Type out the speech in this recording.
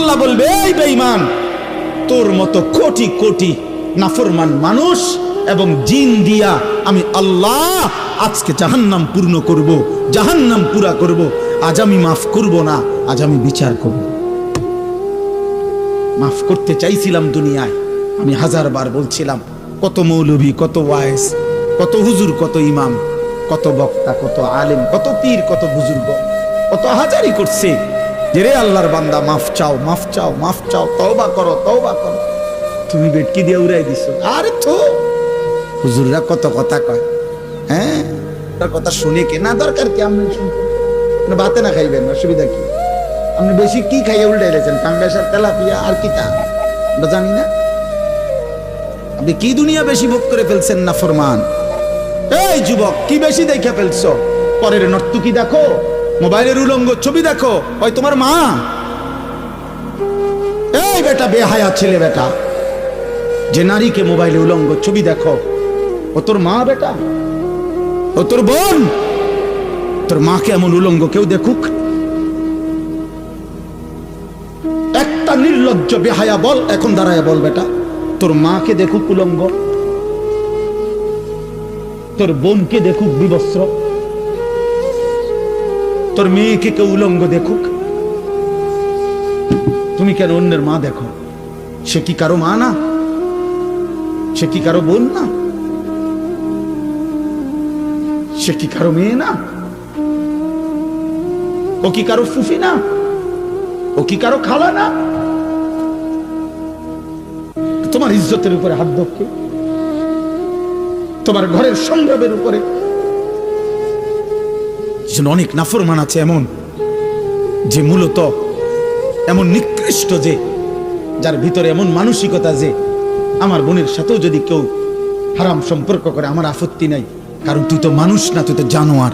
আল্লাহ বলবে, এই বেঈমান, তোর মতো কোটি কোটি নাফরমান মানুষ এবং জিন দিয়া আমি আল্লাহ আজকে জাহান্নাম পূর্ণ করব, জাহান্নাম পুরা করব। আজ আমি মাফ করব না, আজ আমি বিচার করব। মাফ করতে চাইছিলাম দুনিয়ায়, আমি হাজারবার বলছিলাম, কত মৌলভী, কত ওয়াইজ, কত হুজুর, কত ইমাম, কত বক্তা, কত আলেম, কত পীর, কত বুজুর্গ, কত হাজারি করছে যে রে আল্লাহর বান্দা মাফ চাও, মাফ চাও, মাফ চাও, তওবা করো, তওবা করো। তুমি বেটকি দিয়ে উড়াই দিছো। আরে তো হুজুররা কত কথা কয়, হ্যাঁ, তার কথা শুনে কে না দরকার কি? আপনি শুনবেন, ভাতে না খাইবেন, অসুবিধা কি? আপনি বেশি কি খাইয়ে উল্টে এলেছেন? পাঙ্গাসার তেলাপিয়া আর কি তা আমরা জানি না। আপনি কি দুনিয়া বেশি ভোগ করে ফেলছেন না ফরমান? এই যুবক, কি বেশি দেখে ফেলছো? পরের নর্তকী দেখো, মোবাইলের উলঙ্গ ছবি দেখো, ওই তোমার মা। এই বেটা বেহায়া ছেলে বেটা, যে নারীকে মোবাইলে উলঙ্গ ছবি দেখো, ও তোর মা বেটা, ও তোর বোন। তোর মাকে এমন উলঙ্গ কেউ দেখুক? একটা নির্লজ্জ বেহায়া বল, এখন দাঁড়ায় বল বেটা, তোর মাকে দেখুক উলঙ্গ, তোর বোনকে দেখুক বিবস্ত্র, তোর মেয়েকে কেউ উলঙ্গ দেখুক, তুমি কেন অন্যের মা দেখো? সে কি কারো মা না? সে কি কারো বোন না? সে কি কারো মেয়ে না? ও কি কারো ফুফি না? ও কি কারো খালা না? তোমার ইজ্জতের উপরে হাত ধরকে, তোমার ঘরের সংগ্রামের উপরে। অনেক নাফরমান আছে এমন, যে মূলত এমন নিকৃষ্ট, যে যার ভিতরে এমন মানসিকতা যে আমার বোনের সাথেও যদি কেউ হারাম সম্পর্ক করে আমার আপত্তি নাই, কারণ তুই তো মানুষ না, তুই তো জানোয়ার।